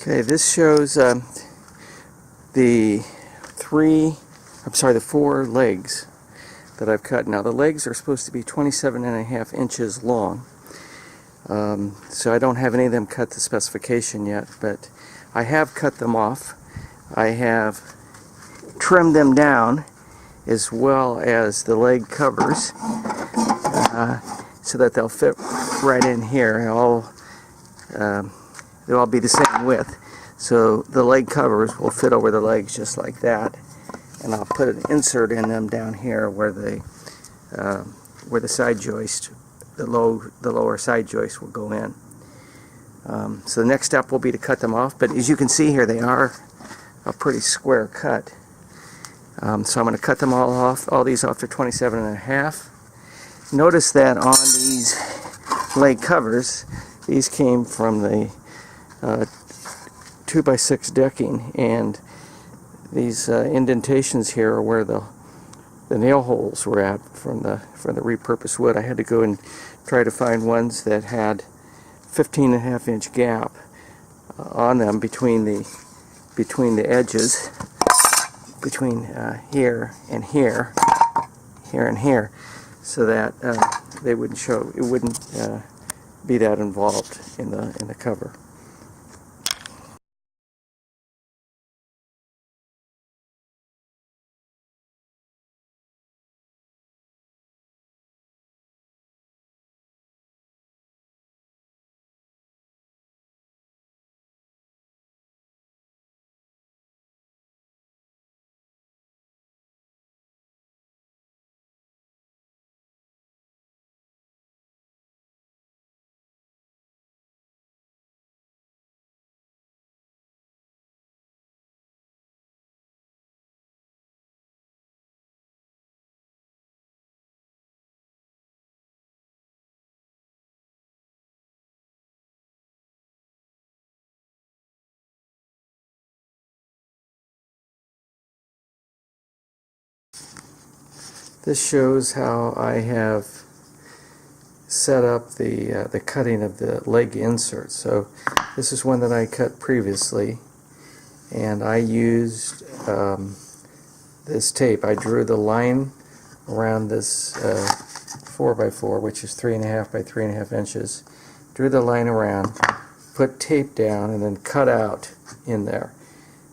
Okay, this shows the four legs that I've cut. Now the legs are supposed to be 27.5 inches long. So I don't have any of them cut to specification yet, but I have cut them off. I have trimmed them down as well as the leg covers so that they'll fit right in here. They'll all be the same width. So the leg covers will fit over the legs just like that. And I'll put an insert in them down here where the side joist, the lower side joist will go in. So the next step will be to cut them off, but as you can see here, they are a pretty square cut. So I'm going to cut them all these off to 27.5. Notice that on these leg covers, these came from the 2x6 decking, and these indentations here are where the nail holes were at from the repurposed wood. I had to go and try to find ones that had 15.5 inch gap on them between the edges, between here and here, here and here, so that they wouldn't show. It wouldn't be that involved in the cover. This shows how I have set up the cutting of the leg insert. So this is one that I cut previously, and I used this tape. I drew the line around this 4x4, which is 3.5 by 3.5 inches. Drew the line around, put tape down, and then cut out in there.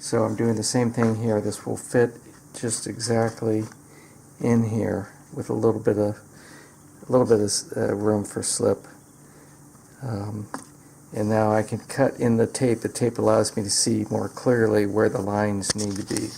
So I'm doing the same thing here. This will fit just exactly in here with a little bit of room for slip. And now I can cut in the tape. The tape allows me to see more clearly where the lines need to be.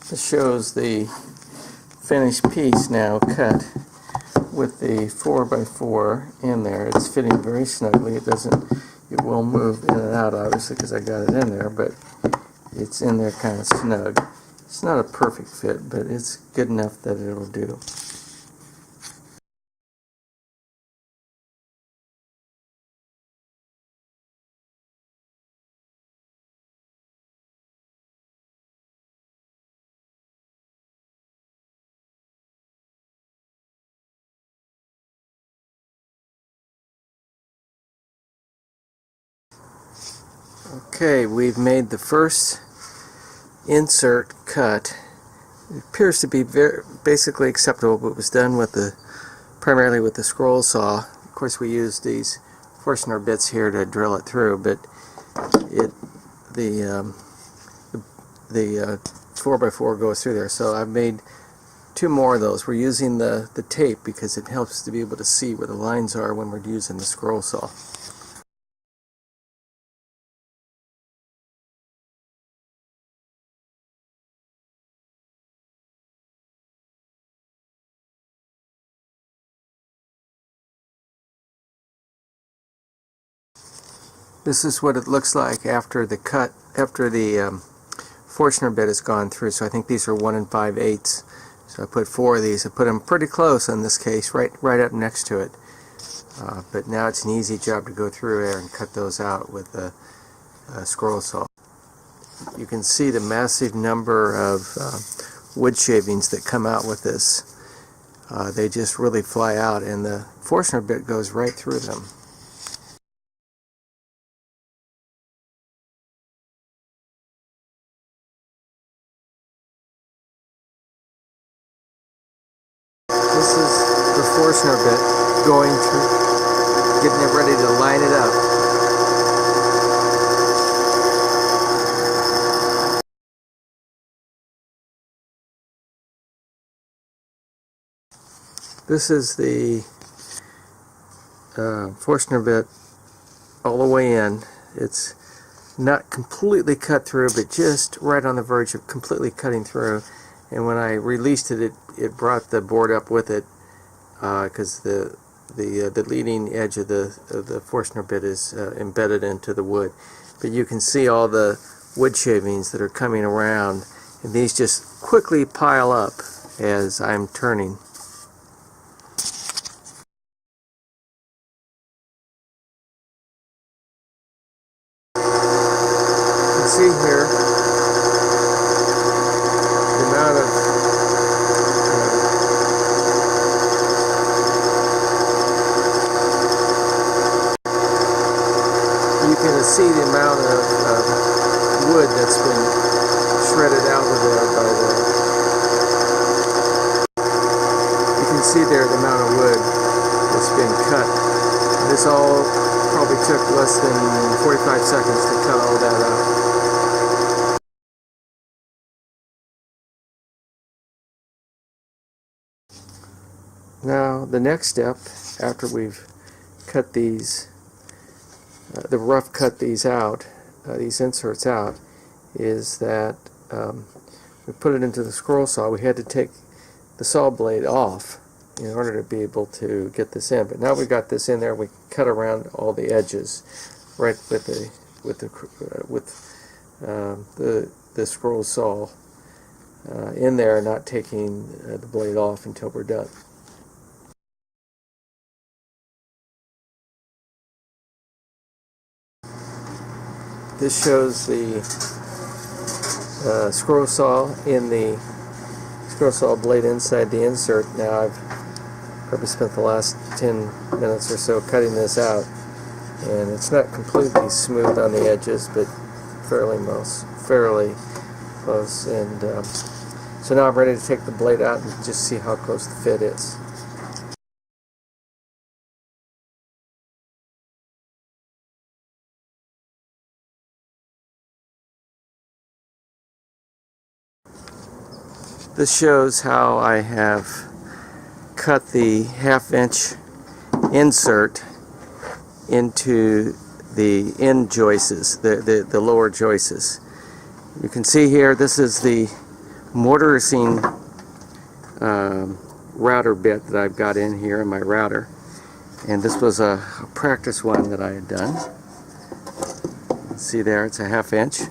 This shows the finished piece now cut with the 4x4 in there. It's fitting very snugly. It will move in and out, obviously, because I got it in there, but it's in there kind of snug. It's not a perfect fit, but it's good enough that it'll do. Okay, we've made the first insert cut. It appears to be basically acceptable, but it was done with primarily with the scroll saw. Of course, we used these Forstner bits here to drill it through, but the 4x4 goes through there. So I've made two more of those. We're using the tape because it helps to be able to see where the lines are when we're using the scroll saw. This is what it looks like after the Forstner bit has gone through. So I think these are 1 5/8. So I put 4 of these. I put them pretty close in this case, right up next to it. But now it's an easy job to go through there and cut those out with the scroll saw. You can see the massive number of wood shavings that come out with this. they just really fly out, and the Forstner bit goes right through them. This is the Forstner bit going through, getting it ready to line it up. This is the Forstner bit all the way in. It's not completely cut through, but just right on the verge of completely cutting through. And when I released it, it brought the board up with it, because the leading edge of the Forstner bit is embedded into the wood. But you can see all the wood shavings that are coming around, and these just quickly pile up as I'm turning. You can see here the amount of you can see the amount of wood that's been shredded out of there by the. You can see there the amount of wood that's been cut. This all probably took less than 45 seconds to cut all that out. Now the next step, after we've cut these, the rough cut these out, these inserts out, is that we put it into the scroll saw. We had to take the saw blade off in order to be able to get this in. But now we got this in there, we cut around all the edges, right with the scroll saw in there, not taking the blade off until we're done. This shows the scroll saw in the scroll saw blade inside the insert. Now I've probably spent the last 10 minutes or so cutting this out, and it's not completely smooth on the edges, but fairly close. And so now I'm ready to take the blade out and just see how close the fit is. This shows how I have cut the 1/2 inch insert into the end joists, the lower joists. You can see here, this is the mortising router bit that I've got in here in my router, and this was a practice one that I had done. See there, it's a 1/2 inch.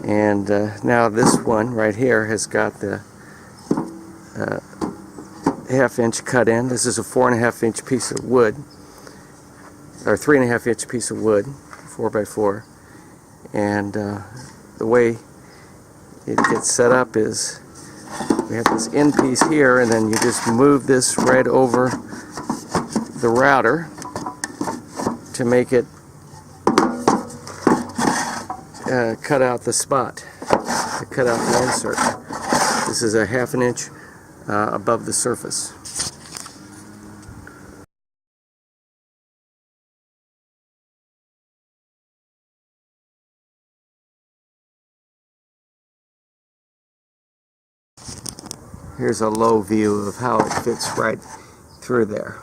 And now this one right here has got the 1/2 inch cut in. This is a 4.5 inch piece of wood, or 3.5 inch piece of wood, 4x4. And the way it gets set up is we have this end piece here, and then you just move this right over the router to make it cut out the spot, to cut out the insert. This is a 1/2 inch above the surface. Here's a low view of how it fits right through there.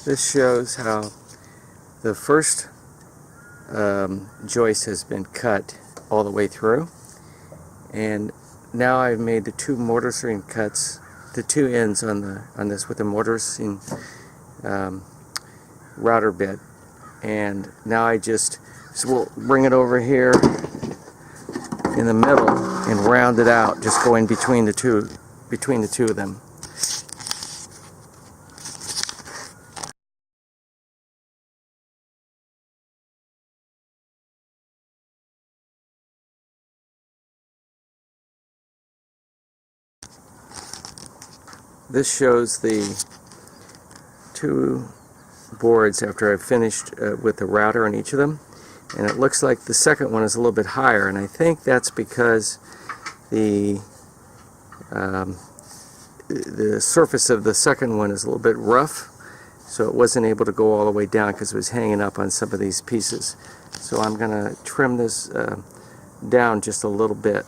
This shows how the first joist has been cut all the way through, and now I've made the two mortising cuts, the two ends on this with the mortising router bit, and now so we'll bring it over here in the middle and round it out, just going between the two of them. This shows the two boards after I've finished with the router on each of them, and it looks like the second one is a little bit higher, and I think that's because the surface of the second one is a little bit rough, so it wasn't able to go all the way down because it was hanging up on some of these pieces. So I'm going to trim this down just a little bit.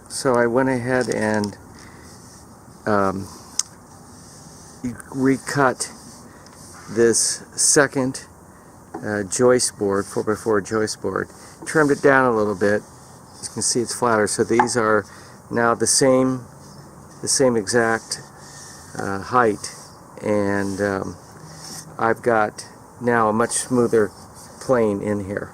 So I went ahead and recut this second joist board, 4x4 joist board, trimmed it down a little bit. As you can see, it's flatter. So these are now the same exact height, and I've got now a much smoother plane in here.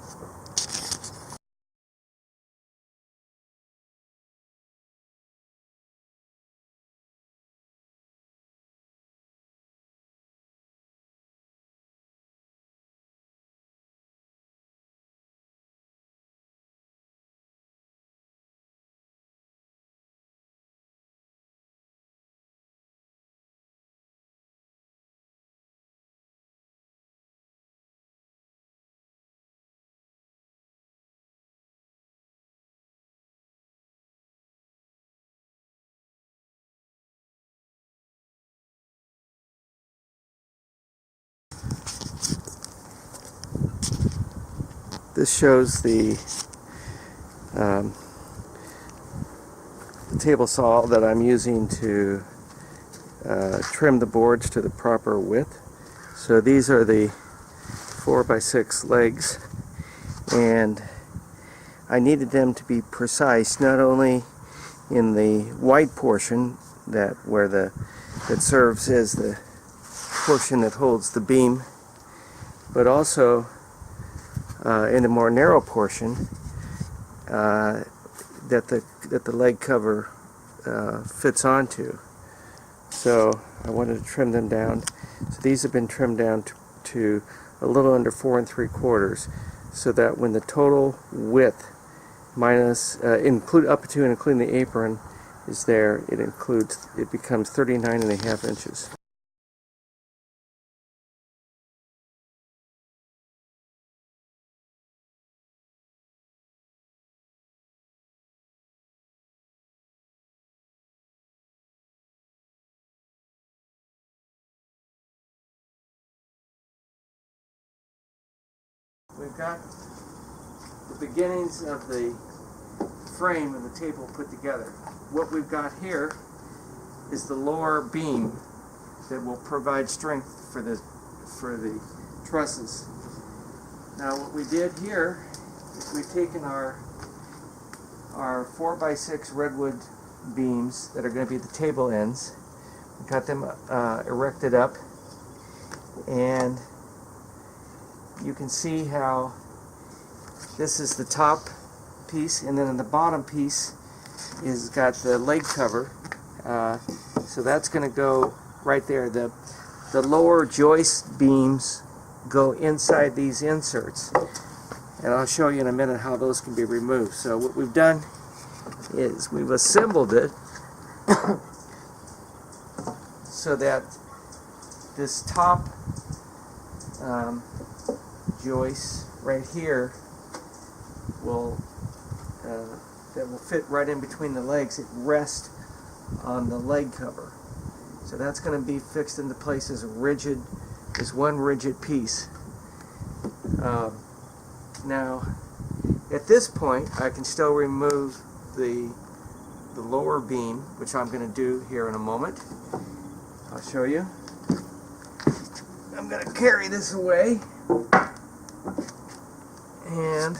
This shows the table saw that I'm using to trim the boards to the proper width. So these are the 4x6 legs, and I needed them to be precise, not only in the white portion that serves as the portion that holds the beam, but also in the more narrow portion that the leg cover fits onto. So I wanted to trim them down. So these have been trimmed down to a little under 4 3/4, so that when the total width minus up to and including the apron is there, it becomes 39.5 inches. We've got the beginnings of the frame and the table put together. What we've got here is the lower beam that will provide strength for the trusses. Now what we did here is we've taken our 4x6 redwood beams that are going to be the table ends, we got them erected up, and you can see how this is the top piece, and then in the bottom piece is got the leg cover. So that's going to go right there. The lower joist beams go inside these inserts, and I'll show you in a minute how those can be removed. So what we've done is we've assembled it so that this top joist right here will fit right in between the legs. It rests on the leg cover, so that's going to be fixed into place as one rigid piece. Now at this point I can still remove the lower beam, which I'm going to do here in a moment. I'll show you. I'm going to carry this away, and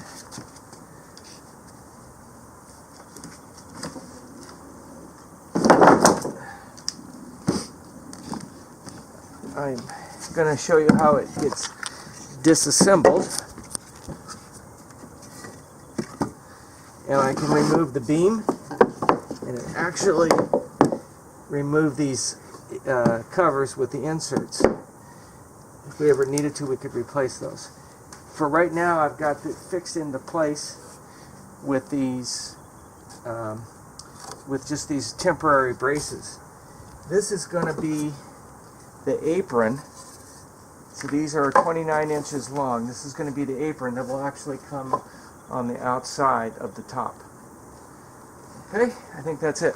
I'm going to show you how it gets disassembled. And I can remove the beam, and it actually remove these covers with the inserts. If we ever needed to, we could replace those. For right now, I've got it fixed into place with these, with just these temporary braces. This is going to be the apron. So these are 29 inches long. This is going to be the apron that will actually come on the outside of the top. Okay, I think that's it.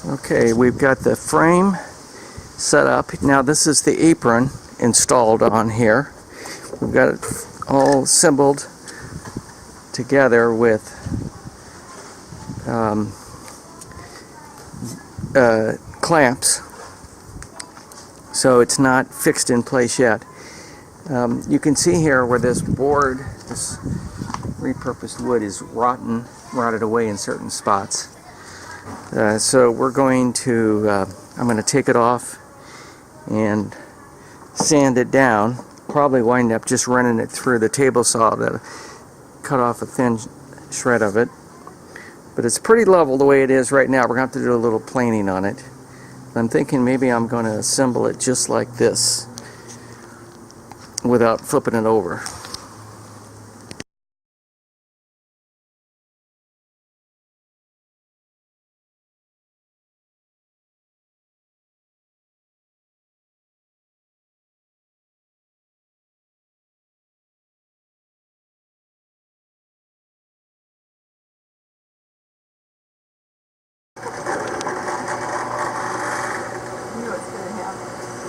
Okay, we've got the frame set up. Now this is the apron installed on here. We've got it all assembled together with clamps, so it's not fixed in place yet. You can see here where this board, this repurposed wood, is rotted away in certain spots. So we're going to, I'm going to take it off and sand it down. Probably wind up just running it through the table saw to cut off a thin shred of it. But it's pretty level the way it is right now. We're going to have to do a little planing on it. I'm thinking maybe I'm going to assemble it just like this without flipping it over.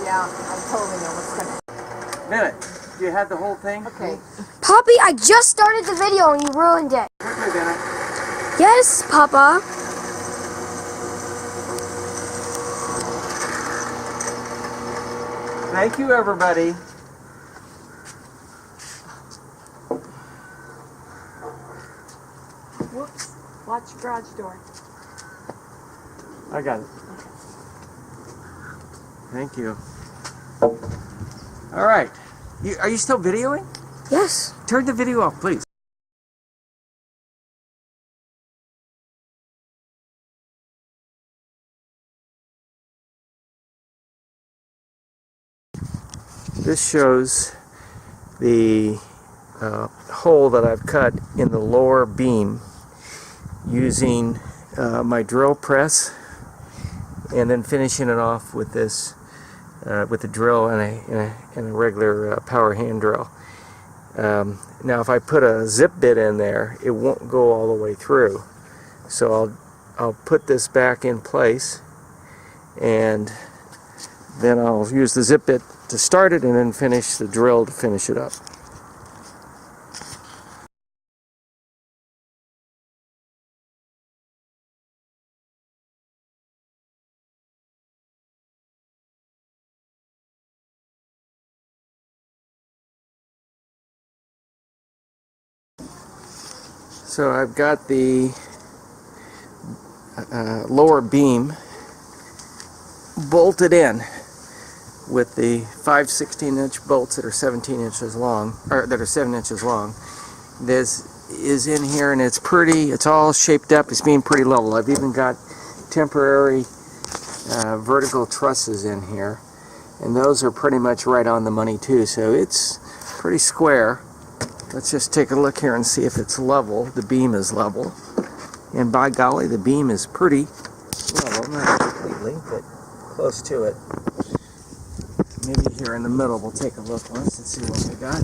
Yeah, I totally know what's gonna. Minute, you had the whole thing? Okay. Poppy, I just started the video and you ruined it. Quickly, Bennett. Yes, Papa. Thank you, everybody. Whoops. Watch your garage door. I got it. Thank you. All right. Are you still videoing? Yes. Turn the video off, please. This shows the hole that I've cut in the lower beam using my drill press, and then finishing it off with this with a drill and a regular power hand drill. Now if I put a zip bit in there, it won't go all the way through, so I'll put this back in place, and then I'll use the zip bit to start it and then finish the drill to finish it up. So I've got the lower beam bolted in with the 5/16" bolts that are 17 inches long, or that are 7 inches long. This is in here, and it's all shaped up. It's being pretty level. I've even got temporary vertical trusses in here, and those are pretty much right on the money too. So it's pretty square. Let's just take a look here and see if it's level. The beam is level, and by golly, the beam is pretty level. Not completely, but close to it. Maybe here in the middle we'll take a look once and see what we got.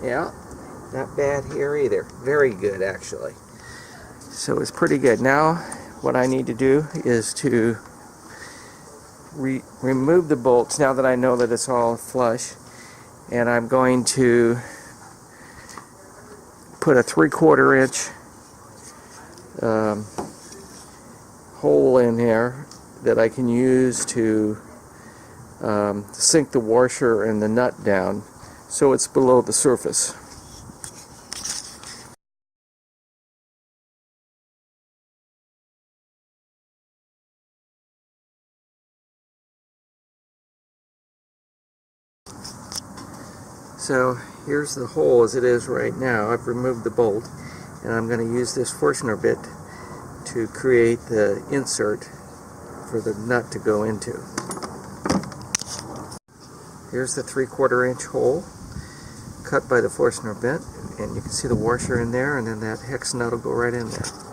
Yeah, not bad here either. Very good, actually. So it's pretty good. Now what I need to do is to remove the bolts now that I know that it's all flush, and I'm going to put a 3/4 inch hole in here that I can use to sink the washer and the nut down so it's below the surface. So here's the hole as it is right now. I've removed the bolt, and I'm going to use this Forstner bit to create the insert for the nut to go into. Here's the 3/4 inch hole cut by the Forstner bit, and you can see the washer in there, and then that hex nut will go right in there.